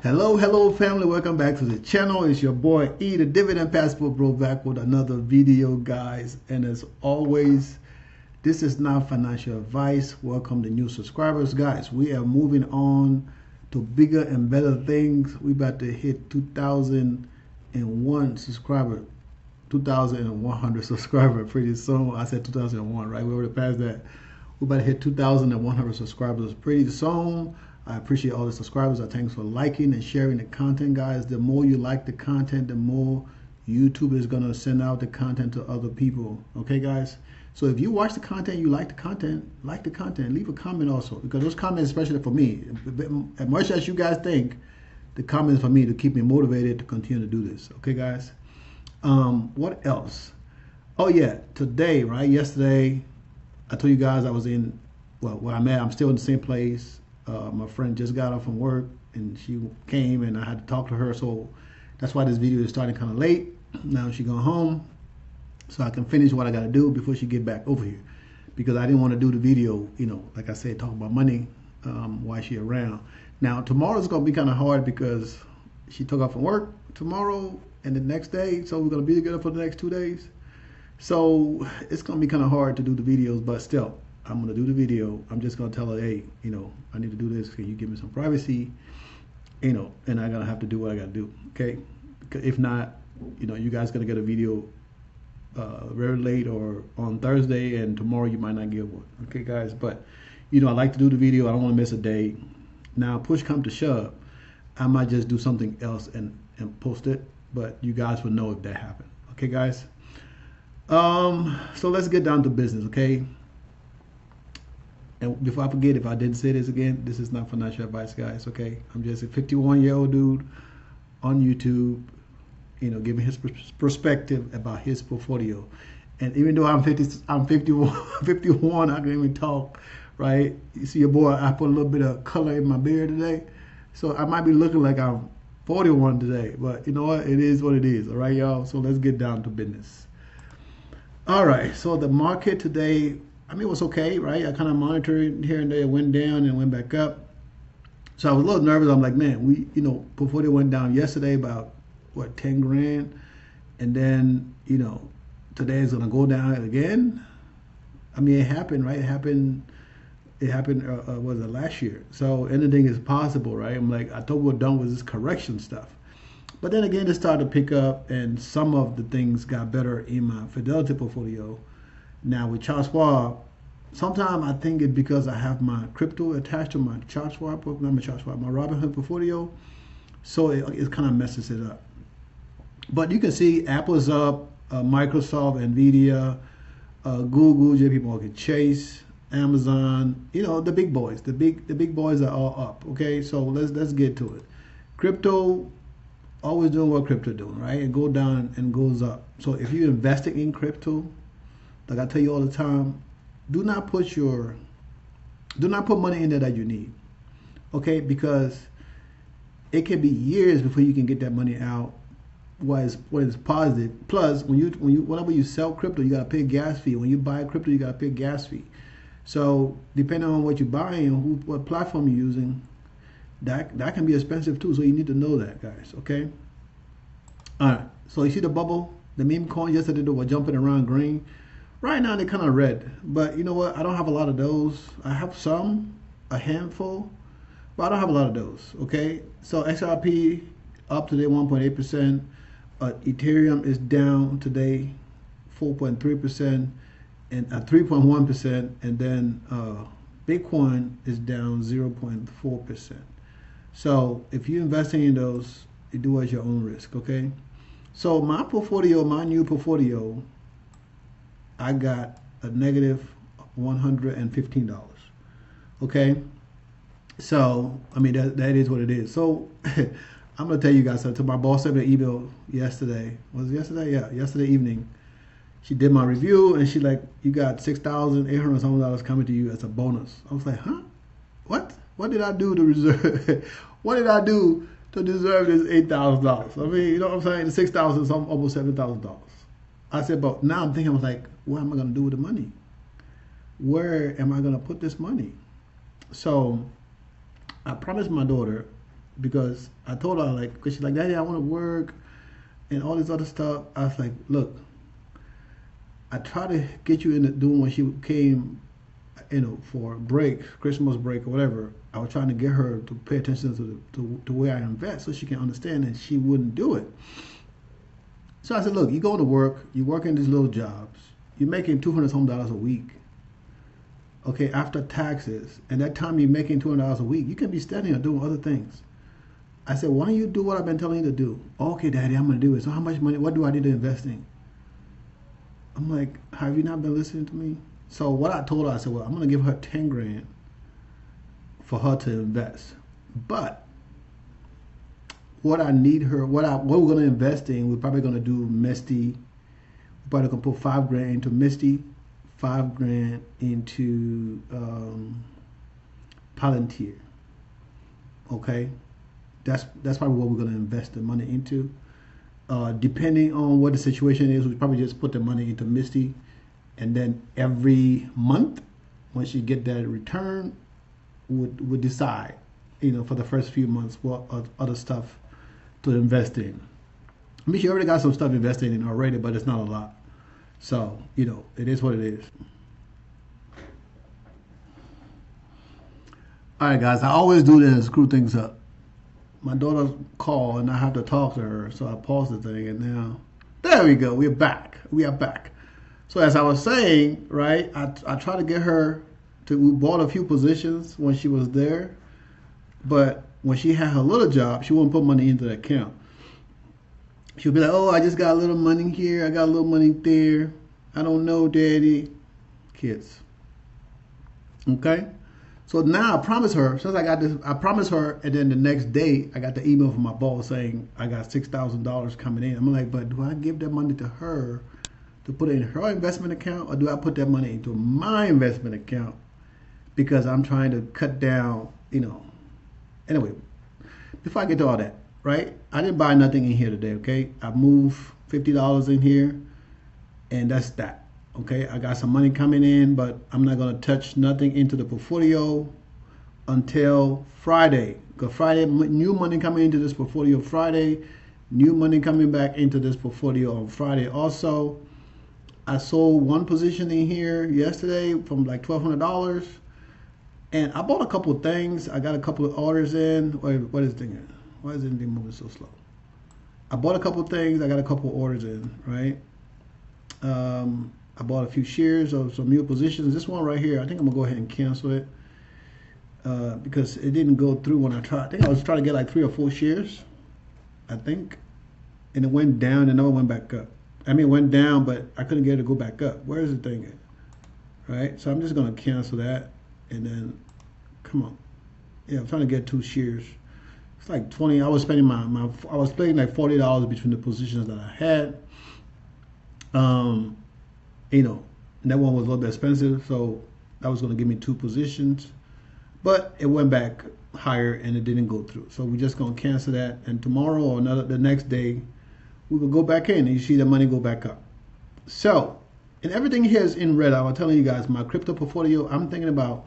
Hello family, welcome back to the channel. It's your boy E, the Dividend Passport Bro, back with another video, guys. And as always, this is not financial advice. Welcome to new subscribers, guys. We are moving on to bigger and better things. We about to hit 2,001 subscriber, 2,100 subscriber pretty soon. I said 2001, right? We already passed that. We're about to hit 2,100 subscribers pretty soon. I appreciate all the subscribers. Thanks for liking and sharing the content, guys. The more you like the content, the more YouTube is going to send out the content to other people. Okay, guys? So if you watch the content, you like the content, leave a comment also. Because those comments, especially for me, as much as you guys think, the comments for me to keep me motivated to continue to do this. Okay, guys? What else? Oh, yeah. Today, right? Yesterday, I told you guys I was in, well, where I'm at. I'm still in the same place. My friend just got off from work and she came and I had to talk to her, so that's why this video is starting kind of late. Now she's going home so I can finish what I got to do before she get back over here, because I didn't want to do the video, you know, like I said, talk about money while she around. Now tomorrow's going to be kind of hard because she took off from work tomorrow and the next day, so we're going to be together for the next 2 days. So it's going to be kind of hard to do the videos, but still, I'm going to do the video. I'm just going to tell her, hey, you know, I need to do this. Can you give me some privacy? You know, and I'm going to have to do what I got to do, okay? Because if not, you know, you guys going to get a video very late or on Thursday, and tomorrow you might not get one, okay, guys? But, you know, I like to do the video. I don't want to miss a day. Now, push come to shove, I might just do something else and post it, but you guys will know if that happened, okay, guys? So let's get down to business, okay? And before I forget, if I didn't say this again, this is not financial advice, guys, okay? I'm just a 51-year-old dude on YouTube, you know, giving his perspective about his portfolio. And even though I'm 51, I can even talk, right? You see your boy, I put a little bit of color in my beard today. So I might be looking like I'm 41 today, but you know what? It is what it is, all right, y'all? So let's get down to business. All right, so the market today, I mean, it was okay, right? I kind of monitored here and there. It went down and went back up. So I was a little nervous. I'm like, man, you know, portfolio went down yesterday about, what, 10 grand? And then, you know, today is going to go down again. I mean, it happened, right? It happened, was it last year? So anything is possible, right? I'm like, I thought we were done with this correction stuff. But then again, it started to pick up and some of the things got better in my Fidelity portfolio. Now with Charles Schwab, sometimes I think it's because I have my crypto attached to my Charles Schwab, not my Charles Schwab, my Robinhood portfolio, so it kind of messes it up. But you can see Apple's up, Microsoft, Nvidia, Google, JP Morgan Chase, Amazon, you know, the big boys. The big boys are all up. Okay, so let's get to it. Crypto, always doing what crypto doing, right? It goes down and goes up. So if you're investing in crypto, like I tell you all the time, do not put money in there that you need, okay? Because it can be years before you can get that money out. What is positive? Plus, whenever you sell crypto, you gotta pay a gas fee. When you buy crypto, you gotta pay a gas fee. So depending on what you're buying and what platform you're using, that can be expensive too. So you need to know that, guys. Okay. All right. So you see the bubble, the meme coin yesterday they were jumping around green. Right now they're kind of red, but you know what? I don't have a lot of those. I have some, a handful, but I don't have a lot of those, okay? So XRP up today 1.8%. Ethereum is down today 4.3% and 3.1%, and then Bitcoin is down 0.4%. So if you're investing in those, you do at your own risk, okay? So my portfolio, my new portfolio, I got a negative $115, okay? So, I mean, that is what it is. So, I'm going to tell you guys something. My boss sent me an email yesterday. Was it yesterday? Yeah, yesterday evening. She did my review, and she like, you got $6,800 something coming to you as a bonus. I was like, huh? What? What did I do to reserve? What did I do to deserve this $8,000? I mean, you know what I'm saying? The $6,000 is almost $7,000. I said, but now I'm thinking, I was like, what am I going to do with the money? Where am I going to put this money? So I promised my daughter because I told her, like, because she's like, Daddy, I want to work and all this other stuff. I was like, look, I tried to get you into doing when she came, for a break, Christmas break or whatever. I was trying to get her to pay attention to the way I invest so she can understand, and she wouldn't do it. So I said, look, you go to work, you work in these little jobs, you're making $200 a week. Okay, after taxes, and that time you're making $200 a week, you can be studying or doing other things. I said, why don't you do what I've been telling you to do? Okay, Daddy, I'm going to do it. So how much money, what do I need to invest in? I'm like, have you not been listening to me? So what I told her, I said, well, I'm going to give her 10 grand for her to invest. But what I need her, what we're going to invest in, we're probably going to do MISTI. We're probably going to put 5 grand into MISTI, 5 grand into Palantir. Okay? That's probably what we're going to invest the money into. Depending on what the situation is, we probably just put the money into MISTI, and then every month, when she get that return, would decide, for the first few months what other stuff to invest in. I mean, she already got some stuff invested in already, but it's not a lot. So, it is what it is. All right, guys, I always do this and screw things up. My daughter called and I have to talk to her, so I paused the thing, and now, there we go, we're back. We are back. So as I was saying, right, I tried to get her to, we bought a few positions when she was there, but when she had her little job, she wouldn't put money into the account. She'll be like, oh, I just got a little money here, I got a little money there. I don't know, Daddy. Kids. Okay? So now I promised her, since I got this, I promised her, and then the next day I got the email from my boss saying I got $6,000 coming in. I'm like, but do I give that money to her to put it in her investment account, or do I put that money into my investment account? Because I'm trying to cut down, Anyway, before I get to all that, right? I didn't buy nothing in here today, okay? I moved $50 in here, and that's that. Okay, I got some money coming in, but I'm not going to touch nothing into the portfolio until Friday. Because Friday, new money coming into this portfolio Friday, new money coming back into this portfolio on Friday. Also, I sold one position in here yesterday from like $1,200, and I bought a couple of things. I got a couple of orders in. Wait, what is the thing? Why is anything moving so slow? I bought a couple of things. I got a couple of orders in, right? I bought a few shares of some new positions. This one right here, I think I'm gonna go ahead and cancel it because it didn't go through when I tried. I think I was trying to get like 3 or 4 shares, I think, and it went down and then it went back up. I mean, it went down, but I couldn't get it to go back up. Where is the thing at? Right? So I'm just gonna cancel that, and then, come on. Yeah, I'm trying to get 2 shares. It's like 20. I was spending I was spending like $40 between the positions that I had. That one was a little bit expensive, so that was going to give me 2 positions, but it went back higher and it didn't go through. So we're just going to cancel that, and tomorrow or the next day, we will go back in and you see the money go back up. So, and everything here is in red. I was telling you guys, my crypto portfolio, I'm thinking about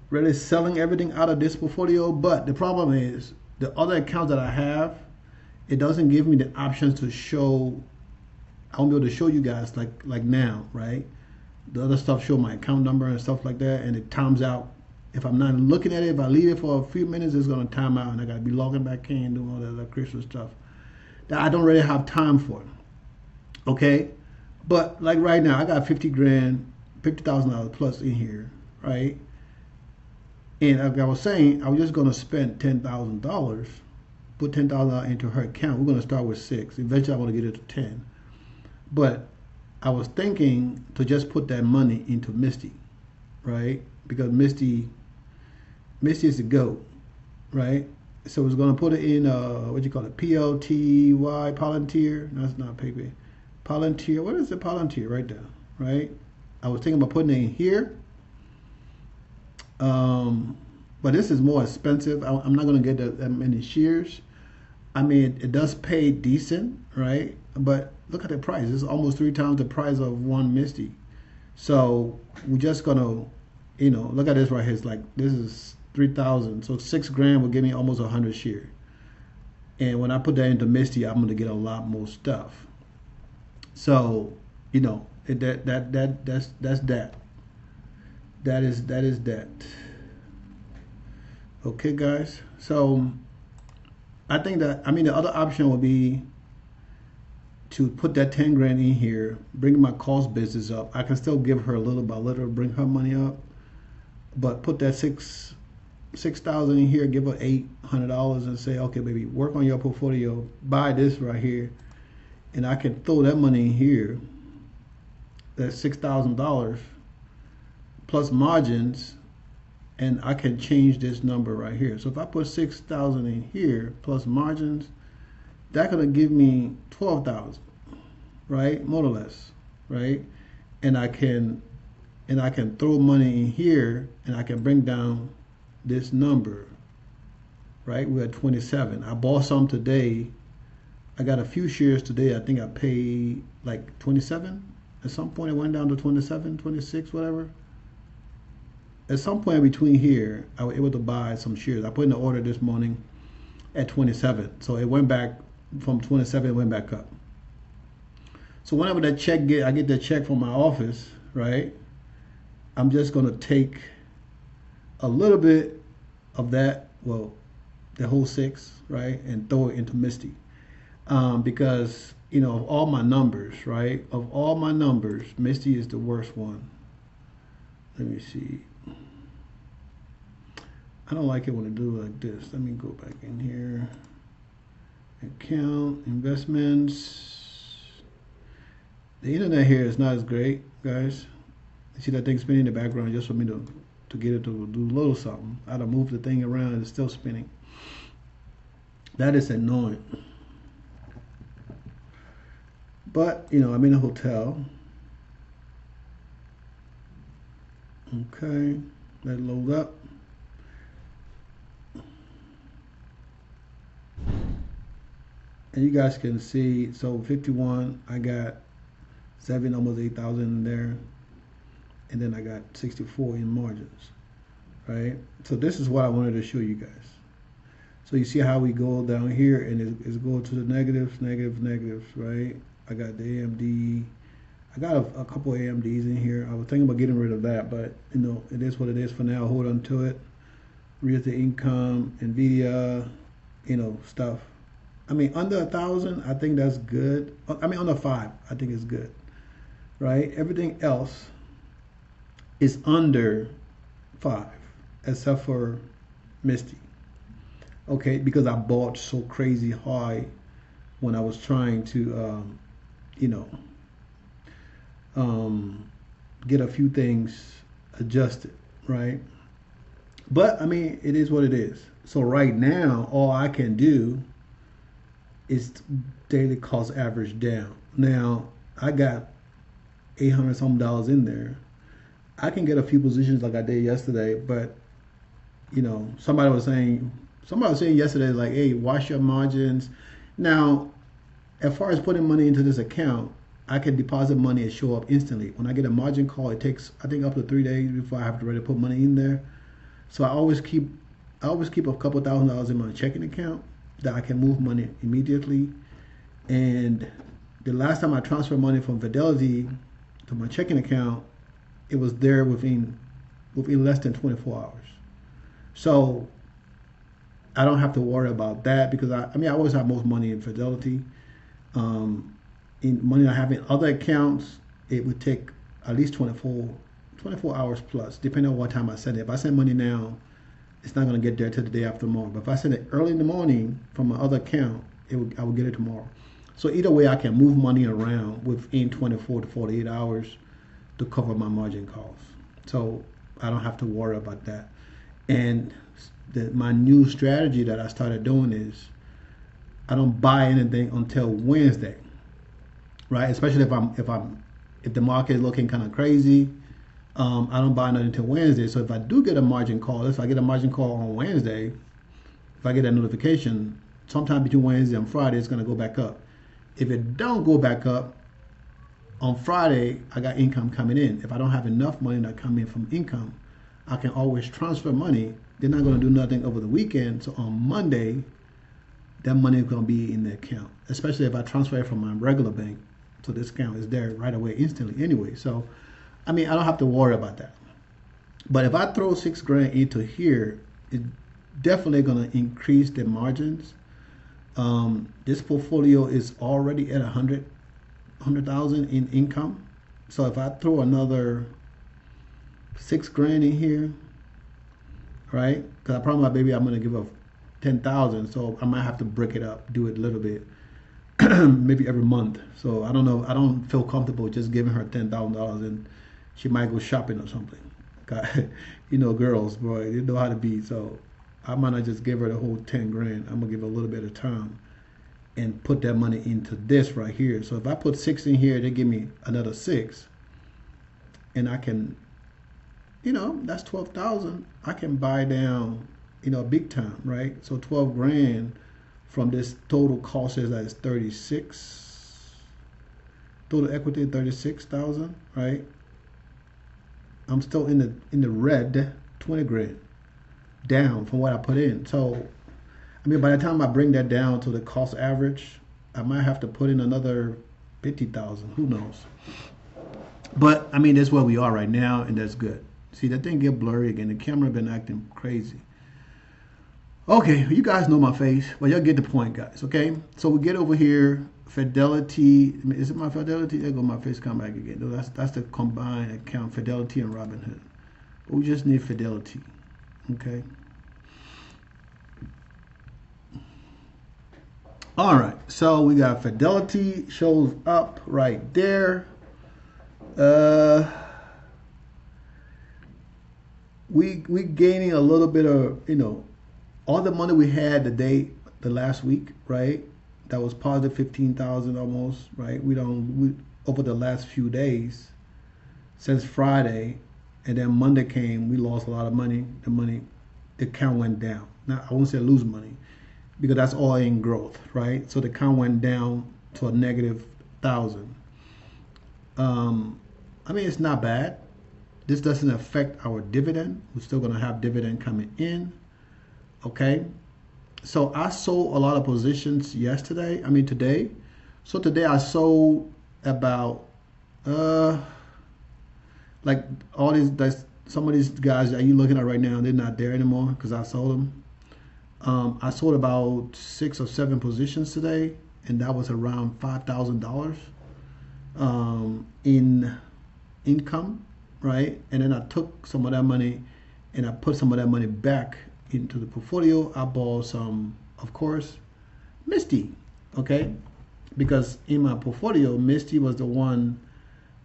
really selling everything out of this portfolio, but the problem is the other accounts that I have, it doesn't give me the options to show. I won't be able to show you guys like now, right? The other stuff show my account number and stuff like that, and it times out. If I'm not looking at it, if I leave it for a few minutes, it's gonna time out, and I gotta be logging back in, doing all that other Christmas stuff that I don't really have time for. Okay, but like right now, I got 50 grand, $50,000 plus in here, right? And like I was saying, I was just gonna spend $10,000, put $10,000 into her account. We're gonna start with 6. Eventually, I want to get it to 10. But I was thinking to just put that money into MISTI, right? Because MISTI is the GOAT, right? So it's going to put it in, PLTY, Palantir. No, that's not paper. Palantir, what is the Palantir right there, right? I was thinking about putting it in here. But this is more expensive. I'm not going to get that many shares. I mean, it does pay decent, right? But look at the price. It's almost 3 times the price of one MISTI. So we're just gonna, look at this right here. It's like, this is 3,000. So 6 grand will give me almost 100 shares. And when I put that into MISTI, I'm going to get a lot more stuff. So, you know, that's that. That is that. Okay, guys. So I think that, I mean, the other option would be to put that 10 grand in here, bring my cost business up. I can still give her a little by little, bring her money up, but put that 6,000 in here, give her $800 and say, okay, baby, work on your portfolio, buy this right here, and I can throw that money in here. That's $6,000 plus margins, and I can change this number right here. So if I put 6,000 in here plus margins, that's gonna give me 12,000, right? More or less, right? And I can throw money in here, and I can bring down this number, right? We're at 27. I bought some today. I got a few shares today. I think I paid like 27. At some point it went down to 27, 26, whatever. At some point between here, I was able to buy some shares. I put in the order this morning at 27. So it went back from 27, it went back up. So whenever that check I get that check from my office, right? I'm just gonna take a little bit of that, well, the whole 6, right, and throw it into MISTI. Because, you know, of all my numbers, right, of all my numbers, MISTI is the worst one. Let me see. I don't like it when I do it like this. Let me go back in here. Account, investments. The internet here is not as great, guys. You see that thing spinning in the background just for me to get it to do a little something. I had to move the thing around and it's still spinning. That is annoying. But, you know, I'm in a hotel. Okay, let it load up. And you guys can see, so 51, I got 7, almost 8,000 in there. And then I got 64 in margins, right? So this is what I wanted to show you guys. So you see how we go down here and it's going to the negatives, right? I got the AMD. I got a couple of AMDs in here. I was thinking about getting rid of that, but you know, it is what it is for now. Hold on to it. Realty income, NVIDIA, you know, stuff. I mean, under 1,000, I think that's good. I mean, under 5, I think it's good, right? Everything else is under 5, except for MISTI. Okay, because I bought so crazy high when I was trying to, you know, get a few things adjusted, right? But I mean, it is what it is. So right now, all I can do is daily cost average down. Now I got $800 something in there. I can get a few positions like I did yesterday, but you know, somebody was saying yesterday, like, hey, watch your margins. Now, as far as putting money into this account, I can deposit money and show up instantly. When I get a margin call, it takes, I think, up to 3 days before I have to ready to put money in there. So I always keep a couple $1,000s in my checking account that I can move money immediately. And the last time I transferred money from Fidelity to my checking account, it was there within less than 24 hours. So I don't have to worry about that because I always have most money in Fidelity. In money I have in other accounts, it would take at least 24 hours plus, depending on what time I send it. If I send money now, it's not going to get there till the day after tomorrow. But if I send it early in the morning from my other account, I will get it tomorrow. So either way, I can move money around within 24 to 48 hours to cover my margin calls. So I don't have to worry about that. And my new strategy that I started doing is I don't buy anything until Wednesday, right? Especially if the market is looking kind of crazy. I don't buy nothing until Wednesday. So if I do get a margin call, if I get a margin call on Wednesday, if I get a notification, sometime between Wednesday and Friday, it's going to go back up. If it don't go back up, on Friday, I got income coming in. If I don't have enough money that come in from income, I can always transfer money. They're not going to do nothing over the weekend. So on Monday, that money is going to be in the account, especially if I transfer it from my regular bank. So this account is there right away, instantly anyway. So, I mean, I don't have to worry about that. But if I throw $6,000 into here, it's definitely going to increase the margins. This portfolio is already at 100,000 in income. So if I throw another $6,000 in here, right? Because I promised my baby I'm going to give her 10,000, so I might have to break it up, do it a little bit, maybe every month. So I don't know. I don't feel comfortable just giving her $10,000 and she might go shopping or something. You know, girls, boy, they know how to be. So I might not just give her the whole 10 grand. I'm gonna give her a little bit of time and put that money into this right here. So if I put 6 in here, they give me another 6, and I can, you know, that's 12,000. I can buy down, you know, big time, right? So 12 grand from this total cost is that is 36. Total equity 36,000, right? I'm still in the red, 20 grand down from what I put in. So, I mean, by the time I bring that down to the cost average, I might have to put in another 50,000. Who knows? But I mean, that's where we are right now, and that's good. See, that thing get blurry again. The camera been acting crazy. Okay, you guys know my face, but y'all get the point, guys. Okay, so we get over here. Fidelity, is it my Fidelity? There go my face come back again. No, that's the combined account, Fidelity and Robinhood. But we just need Fidelity. Okay. All right, so we got Fidelity shows up right there. We gaining a little bit of, you know, all the money we had the last week, right? That was positive 15,000 almost, right? We over the last few days since Friday, and then Monday came, we lost a lot of money. The account went down. Now I won't say lose money, because that's all in growth, right? So the account went down to a negative 1,000. I mean, it's not bad. This doesn't affect our dividend. We're still gonna have dividend coming in, okay? So I sold a lot of positions today. So today I sold about, like all these, some of these guys that you're looking at right now, they're not there anymore because I sold them. I sold about 6 or 7 positions today, and that was around $5,000 in income, right? And then I took some of that money and I put some of that money back into the portfolio. I bought some, of course, MISTI, okay? Because in my portfolio, MISTI was the one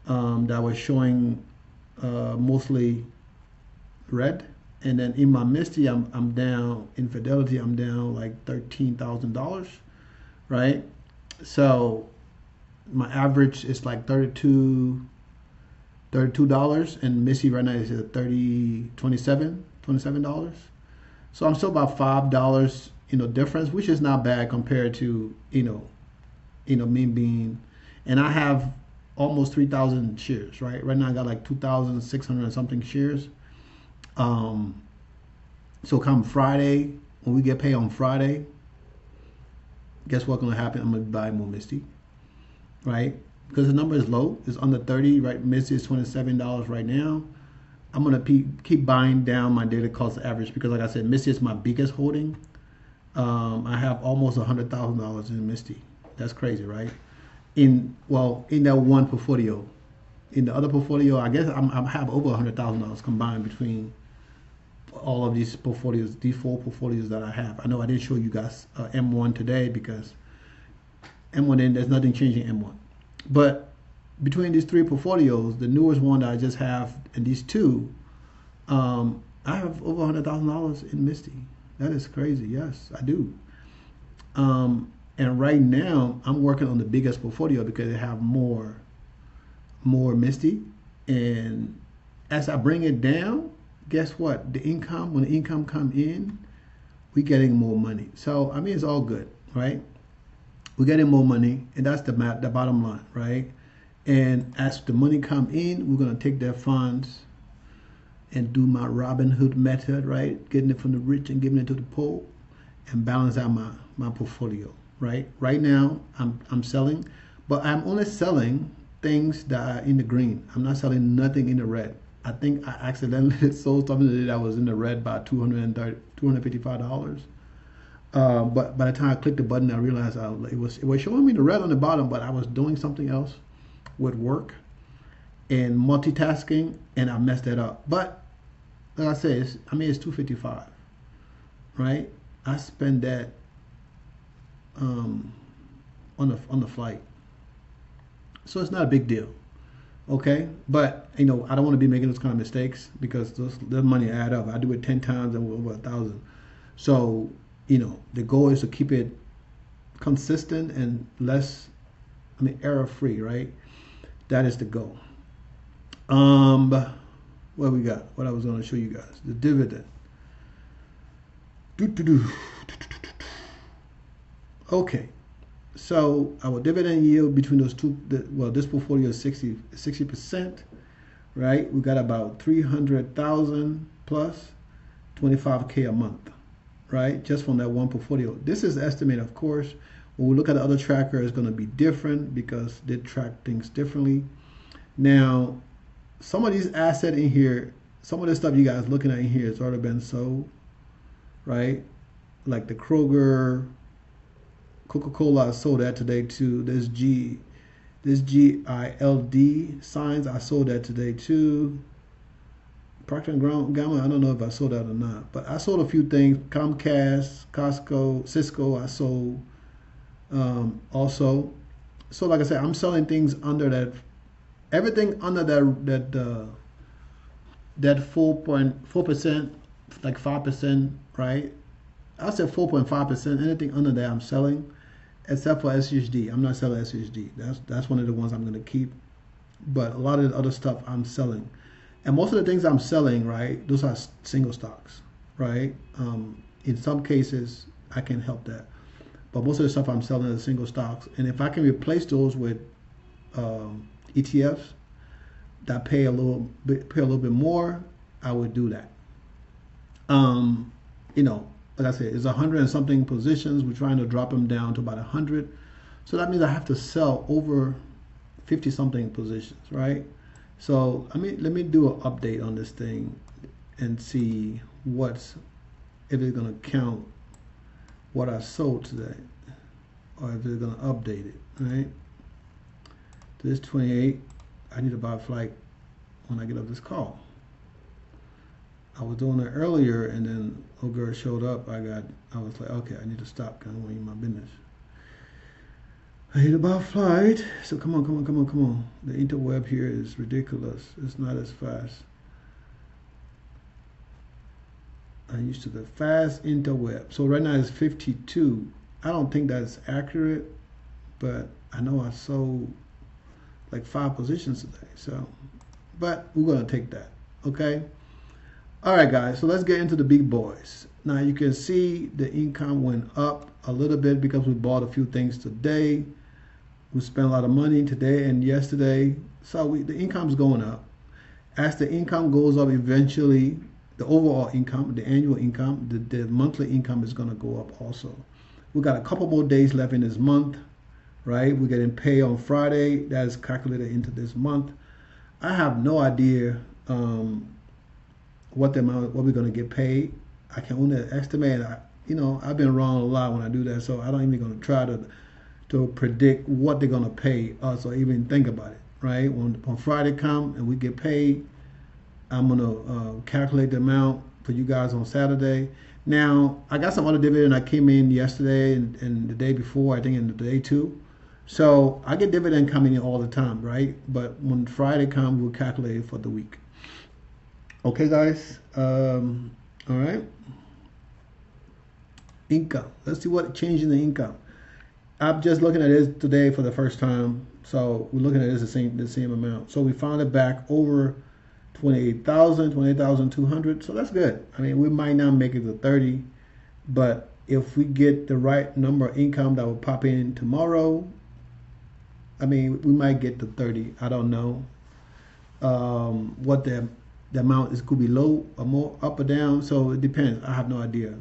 that was showing mostly red. And then in my MISTI, I'm down, in Fidelity, I'm down like $13,000, right? So my average is like $32, and MISTI right now is at $27. So I'm still about $5, you know, difference, which is not bad compared to, you know, me being, and I have almost 3,000 shares, right? Right now I got like 2,600 and something shares. So come Friday, when we get paid on Friday, guess what's gonna happen? I'm gonna buy more MISTI, right? Because the number is low, it's under 30, right? MISTI is $27 right now. I'm gonna keep buying down my daily cost average because, like I said, MISTI is my biggest holding. I have almost $100,000 in MISTI. That's crazy, right? In that one portfolio. In the other portfolio, I guess I have over $100,000 combined between all of these portfolios, these 4 portfolios that I have. I know I didn't show you guys M1 today because M1, there's nothing changing M1. But between these 3 portfolios, the newest one that I just have and these 2, I have over $100,000 in MISTI. That is crazy. Yes, I do. And right now, I'm working on the biggest portfolio because they have more MISTI. And as I bring it down, guess what? The income, when the income come in, we're getting more money. So, I mean, it's all good, right? We're getting more money, and that's the bottom line, right? And as the money come in, we're going to take their funds and do my Robinhood method, right? Getting it from the rich and giving it to the poor. and balance out my portfolio. Right now I'm selling, but I'm only selling things that are in the green. I'm not selling nothing in the red. I think I accidentally sold something that was in the red by $255. But by the time I clicked the button, I realized it was showing me the red on the bottom, but I was doing something else with work and multitasking, and I messed that up. But like I said, it's $255, right? I spend that on the flight, so it's not a big deal. Okay, but I don't want to be making those kind of mistakes because the money add up. I do it 10 times and we're over 1,000. So the goal is to keep it consistent and error free, right? That is the goal. What we got? What I was going to show you guys, the dividend. Okay, so our dividend yield between those two, this portfolio is 60%, right? We got about 300,000 plus 25K a month, right? Just from that one portfolio. This is estimate, of course. When we look at the other tracker, it's going to be different because they track things differently. Now, some of these assets in here, some of the stuff you guys looking at in here has already been sold, right? Like the Kroger, Coca-Cola, I sold that today too. This GILD signs, I sold that today too. Procter & Gamble, I don't know if I sold that or not, but I sold a few things. Comcast, Costco, Cisco, I sold also. So like I said, I'm selling things under that, everything under that 4.4%, like 5%, right? I said 4.5%. Anything under that I'm selling, except for SHD. I'm not selling SHD. That's one of the ones I'm going to keep. But a lot of the other stuff I'm selling, and most of the things I'm selling, right, those are single stocks, right? In some cases, I can help that, but most of the stuff I'm selling is single stocks. And if I can replace those with ETFs that pay a little bit more, I would do that. Like I said, it's 100 and something positions. We're trying to drop them down to about 100. So that means I have to sell over 50 something positions, right? So let me do an update on this thing and see if it's going to count what I sold today, or if it's going to update it, right? This 28, I need to buy a flight when I get up this call. I was doing it earlier, and then a girl showed up. I was like, okay, I need to stop because I don't want to eat my business. I need to buy a flight. So come on. The interweb here is ridiculous. It's not as fast. I'm used to the fast interweb. So right now it's 52. I don't think that's accurate, but I know I sold like 5 positions today. So, but we're gonna take that, okay? All right, guys, so let's get into the big boys. Now you can see the income went up a little bit because we bought a few things today. We spent a lot of money today and yesterday. So the income's going up. As the income goes up, eventually the overall income, the annual income, the monthly income is gonna go up also. We got a couple more days left in this month, right? We're getting paid on Friday. That is calculated into this month. I have no idea what we're going to get paid. I can only estimate. I've been wrong a lot when I do that, so I don't even going to try to predict what they're going to pay us or even think about it, right? When Friday come and we get paid, I'm going to calculate the amount for you guys on Saturday. Now, I got some other dividend that came in yesterday and the day before, I think, and the day too. So I get dividend coming in all the time, right? But when Friday comes, we'll calculate it for the week. Okay, guys. All right. Income. Let's see what changed in the income. I'm just looking at this today for the first time, so we're looking at this the same amount. So we found it back over 28,200. So that's good. We might not make it to 30, but if we get the right number of income that will pop in tomorrow, we might get to 30. I don't know what the amount is. Could be low or more, up or down. So it depends. I have no idea.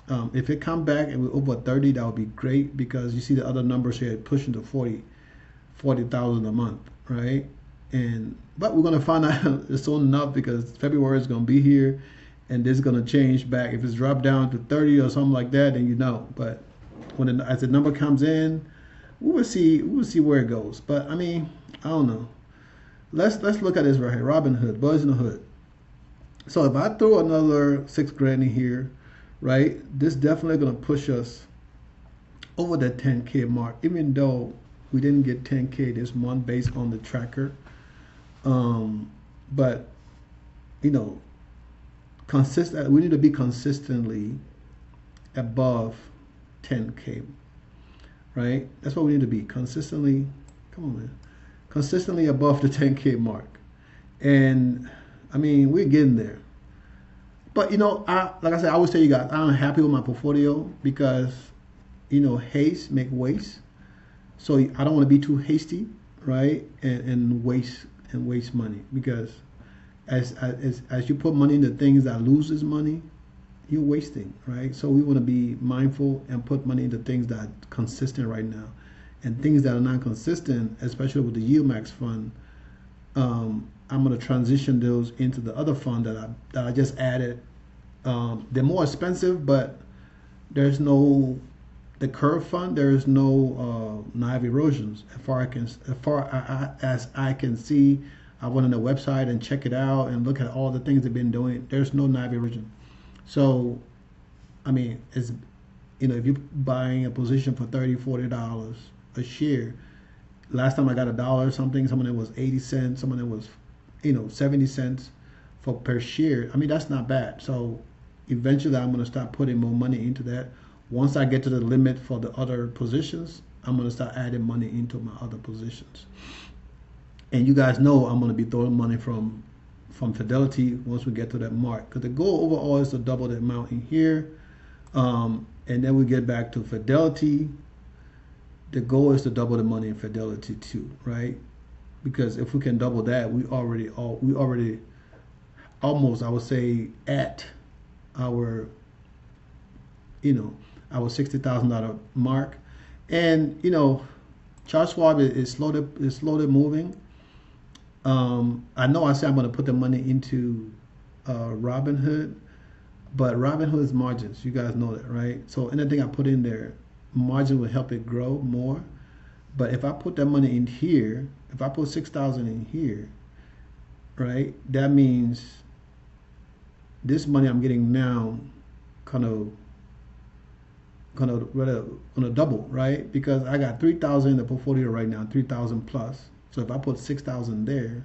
If it come back and we're over 30, that would be great, because you see the other numbers here pushing to 40,000 a month, right? But we're gonna find out soon enough, because February is gonna be here, and this is gonna change back. If it's dropped down to 30 or something like that, then you know. But as the number comes in, we will see where it goes. But I mean, I don't know. Let's look at this right here. Robinhood, Boys in the Hood. So if I throw another $6,000 in here, right, this definitely gonna push us over that 10K mark, even though we didn't get 10K this month based on the tracker. But you know, we need to be consistently above 10K, right? That's what we need to be, consistently. Come on, man, consistently above the 10K mark. And I mean, we're getting there. But you know, like I said, I always tell you guys, I'm happy with my portfolio, because you know, haste make waste. So I don't want to be too hasty, right? And waste money, because as you put money into things that loses money, you're wasting, right? So we want to be mindful and put money into things that are consistent right now, and things that are not consistent, especially with the YieldMax fund. I'm going to transition those into the other fund that I just added. They're more expensive, but there's no, the curve fund, there is no NAV erosions as far as I can see. I went on the website and check it out and look at all the things they've been doing. There's no NAV erosion. So I mean, it's, you know, if you're buying a position for $30-$40 a share, last time I got $1 or something, someone that was 80 cents, someone that was, you know, 70 cents for per share. I mean, that's not bad. So eventually I'm going to start putting more money into that. Once I get to the limit for the other positions, I'm going to start adding money into my other positions. And you guys know I'm going to be throwing money from Fidelity once we get to that mark, because the goal overall is to double the amount in here, and then we get back to Fidelity. The goal is to double the money in Fidelity too, right? Because if we can double that, we already almost, I would say, at our, you know, our $60,000 mark. And you know, Charles Schwab is slowly moving. I know I said I'm going to put the money into Robinhood, but Robinhood's margins, you guys know that, right? So anything I put in there, margin will help it grow more. But if I put that money in here, if I put 6,000 in here, right, that means this money I'm getting now gonna double, right? Because I got 3,000 in the portfolio right now, 3,000 plus. So if I put 6,000 there,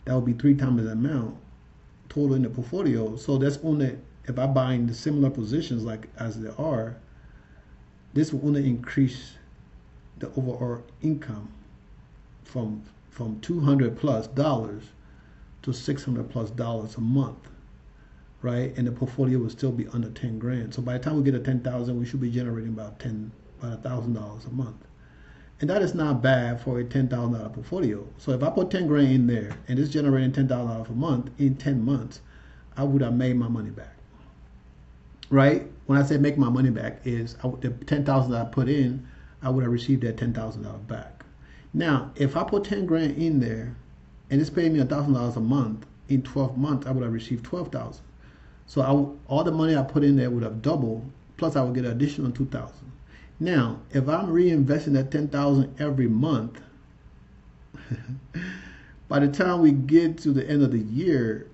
that would be 3 times the amount total in the portfolio. So that's only, if I buy in the similar positions like as they are, this will only increase the overall income from $200 plus to $600 plus a month, right? And the portfolio will still be under 10 grand. So by the time we get to 10,000, we should be generating about $1,000 a month. And that is not bad for a $10,000 portfolio. So if I put 10 grand in there and it's generating $10,000 a month, in 10 months, I would have made my money back, right? When I say make my money back, is the 10,000 that I put in, I would have received that $10,000 back. Now, if I put 10 grand in there and it's paying me $1,000 a month, in 12 months, I would have received 12,000. So all the money I put in there would have doubled, plus I would get an additional 2,000. Now, if I'm reinvesting that 10,000 every month, by the time we get to the end of the year,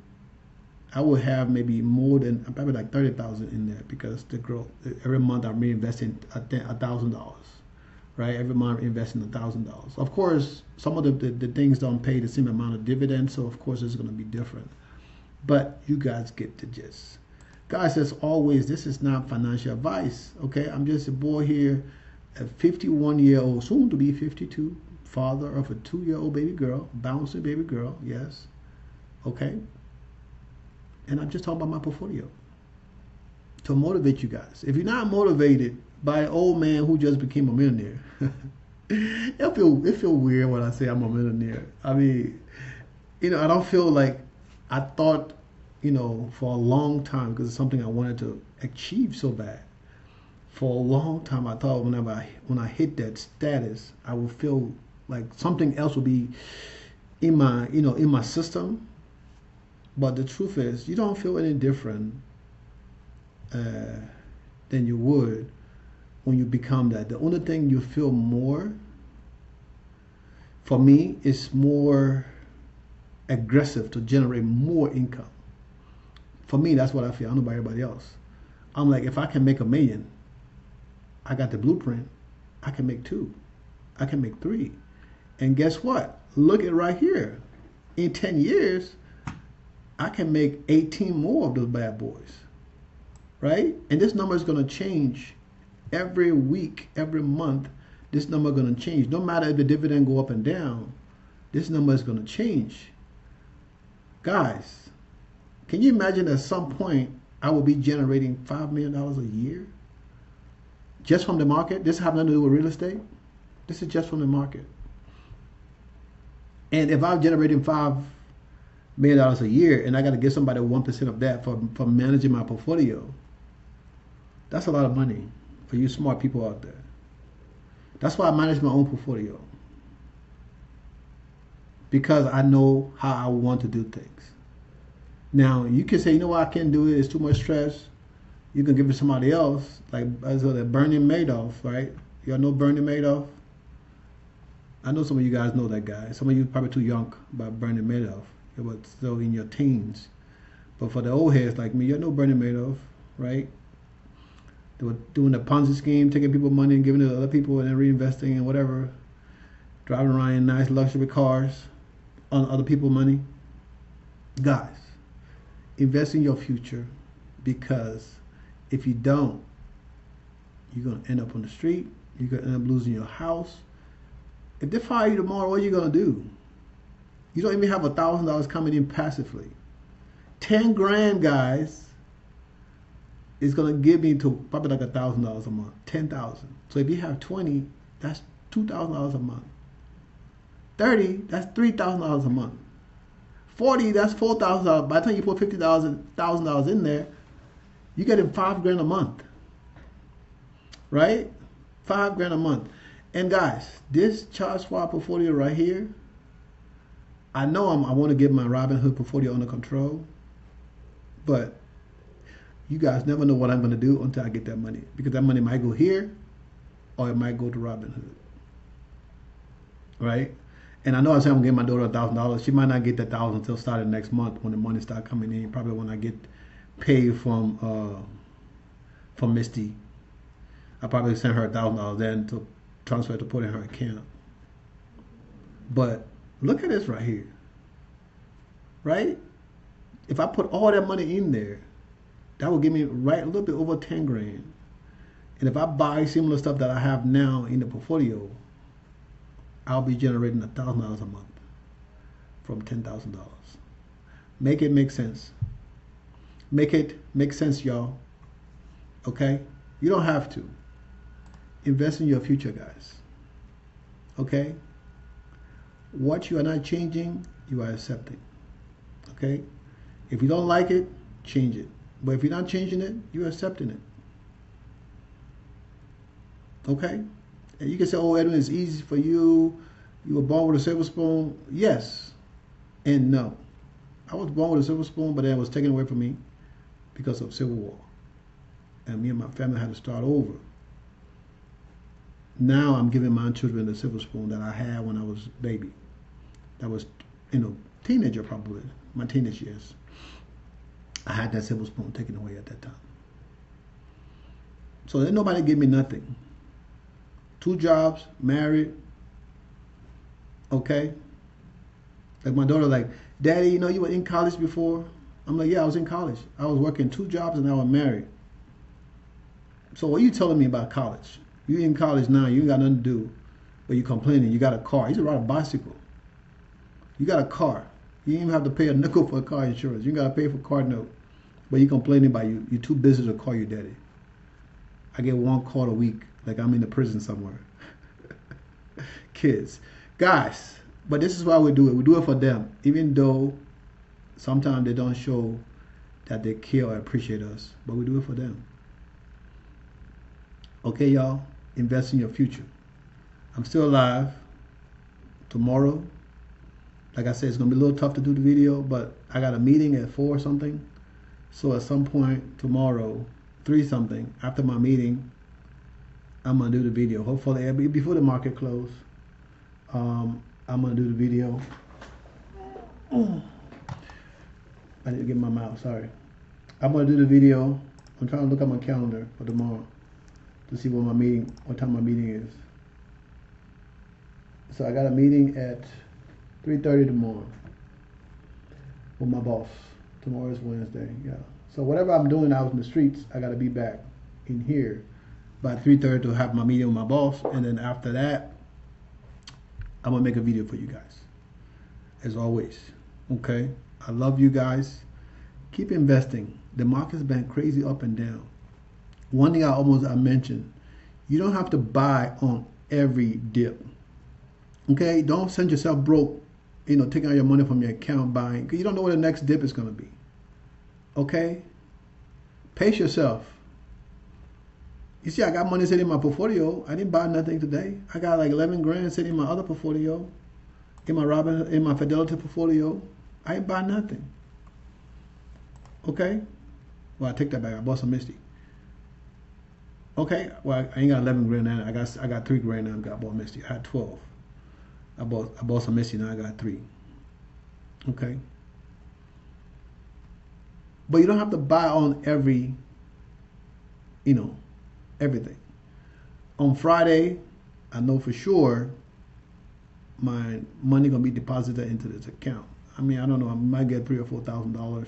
I will have maybe more than, probably like 30,000 in there, because the growth, every month I'm reinvesting $1,000, right? Every month I'm investing $1,000. Of course, some of the things don't pay the same amount of dividends, so of course it's going to be different. But you guys get the gist. Guys, as always, this is not financial advice, okay? I'm just a boy here, a 51-year-old, soon to be 52, father of a 2-year-old baby girl, bouncing baby girl, yes, okay? And I'm just talking about my portfolio to motivate you guys. If you're not motivated by an old man who just became a millionaire, it feel weird when I say I'm a millionaire. I mean, you know, I don't feel like, I thought you know, for a long time, because it's something I wanted to achieve so bad. For a long time, I thought when I hit that status, I would feel like something else would be in my, you know, in my system. But the truth is, you don't feel any different than you would when you become that. The only thing you feel more, for me, is more aggressive to generate more income. For me, that's what I feel. I don't know about everybody else. I'm like, if I can make $1 million, I got the blueprint. I can make 2. I can make 3. And guess what? Look at right here. In 10 years, I can make 18 more of those bad boys. Right? And this number is going to change every week, every month. This number is going to change. No matter if the dividend go up and down, this number is going to change. Guys, can you imagine at some point I will be generating $5 million a year? Just from the market? This has nothing to do with real estate. This is just from the market. And if I'm generating $5 million a year and I got to give somebody 1% of that for managing my portfolio, that's a lot of money for you smart people out there. That's why I manage my own portfolio. Because I know how I want to do things. Now, you can say, you know what, I can't do it. It's too much stress. You can give it to somebody else, like Bernie Madoff, right? Y'all know Bernie Madoff? I know some of you guys know that guy. Some of you probably too young about Bernie Madoff. You were still in your teens. But for the old heads like me, you know Bernie Madoff, right? They were doing the Ponzi scheme, taking people's money and giving it to other people and then reinvesting and whatever. Driving around in nice luxury cars on other people's money. Guys, invest in your future, because if you don't, you're going to end up on the street. You're going to end up losing your house. If they fire you tomorrow, what are you going to do? You don't even have $1,000 coming in passively. 10 grand, guys, is going to give me to probably like $1,000 a month. 10,000. So if you have 20, that's $2,000 a month. 30, that's $3,000 a month. 40, that's $4,000. By the time you put $50,000 in there, you're getting $5 grand a month. Right? $5 grand a month. And guys, this chart swap portfolio right here, I know I want to get my Robinhood portfolio under control, but you guys never know what I'm going to do until I get that money, because that money might go here or it might go to Robinhood. Right? And I know I'm saying I'm going to get my daughter $1,000. She might not get that $1,000 until starting next month when the money start coming in. Probably when I get paid from MISTI. I probably send her $1,000 then to transfer to put in her account. But look at this right here. Right? If I put all that money in there, that will give me right a little bit over 10 grand. And if I buy similar stuff that I have now in the portfolio, I'll be generating $1,000 a month from $10,000. Make it make sense. Make it make sense, y'all. Okay? You don't have to. Invest in your future, guys. Okay? What you are not changing, you are accepting. Okay? If you don't like it, change it. But if you're not changing it, you're accepting it. Okay? And you can say, oh, Edwin, it's easy for you. You were born with a silver spoon. Yes and no. I was born with a silver spoon, but then it was taken away from me because of Civil War. And me and my family had to start over. Now I'm giving my children the silver spoon that I had when I was a baby. That was, teenager probably, my teenage years. I had that silver spoon taken away at that time. So then nobody gave me nothing. 2 jobs, married, okay? Like my daughter, like, Daddy, you were in college before? I'm like, yeah, I was in college. I was working 2 jobs and I was married. So what are you telling me about college? You in college now, you ain't got nothing to do, but you complaining. You got a car. You should ride a bicycle. You got a car. You didn't even have to pay a nickel for car insurance. You got to pay for car note. But you complaining about you're too busy to call your daddy. I get 1 call a week, like I'm in the prison somewhere. Kids. Guys, but this is why we do it. We do it for them. Even though sometimes they don't show that they care or appreciate us, but we do it for them. Okay, y'all, invest in your future. I'm still alive. Tomorrow, like I said, it's gonna be a little tough to do the video, but I got a meeting at 4 something. So at some point tomorrow, 3 something, after my meeting, I'm gonna do the video. Hopefully it'll be before the market close. I'm gonna do the video. I need to get my mouse, sorry. I'm gonna do the video. I'm trying to look at my calendar for tomorrow to see what time my meeting is. So I got a meeting at 3:30 tomorrow with my boss. Tomorrow is Wednesday, yeah. So whatever I'm doing out in the streets, I gotta be back in here by 3:30 to have my meeting with my boss, and then after that, I'm gonna make a video for you guys, as always. Okay, I love you guys. Keep investing. The market's been crazy up and down. One thing I mentioned, you don't have to buy on every dip. Okay, don't send yourself broke, taking out your money from your account buying, because you don't know where the next dip is gonna be. Okay, pace yourself. You see, I got money sitting in my portfolio. I didn't buy nothing today. I got like 11 grand sitting in my other portfolio, in my Fidelity portfolio. I ain't buy nothing. Okay, well, I take that back. I bought some MISTI. Okay, well, I ain't got 11 grand now. I got 3 grand now. I bought MISTI. I had 12. I bought some MISTI. Now I got 3. Okay, but you don't have to buy on every, everything. On Friday, I know for sure my money gonna be deposited into this account. I mean, I don't know. I might get $3,000 or $4,000,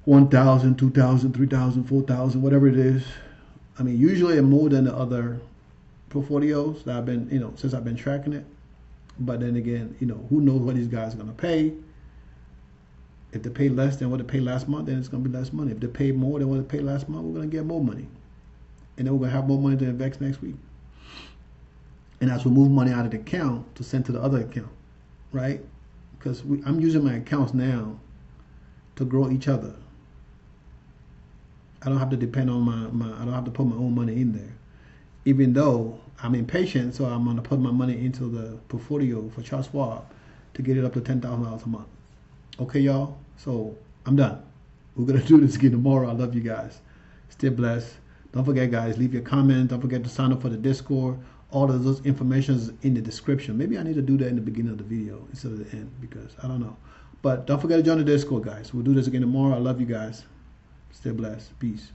$1,000, $2,000, $3,000, $4,000, whatever it is. I mean, usually more than the other portfolios that I've been, since I've been tracking it. But then again, who knows what these guys are gonna pay? If they pay less than what they paid last month, then it's gonna be less money. If they pay more than what they paid last month, we're gonna get more money, and then we're gonna have more money to invest next week. And as we move money out of the account to send to the other account, right? Because I'm using my accounts now to grow each other. I don't have to depend on I don't have to put my own money in there. Even though I'm impatient, so I'm gonna put my money into the portfolio for Charles Schwab to get it up to $10,000 a month. Okay, y'all. So I'm done. We're gonna do this again tomorrow. I love you guys. Stay blessed. Don't forget, guys, leave your comments. Don't forget to sign up for the Discord. All of those information is in the description. Maybe I need to do that in the beginning of the video instead of the end, because I don't know. But don't forget to join the Discord, guys. We'll do this again tomorrow. I love you guys. Stay blessed. Peace.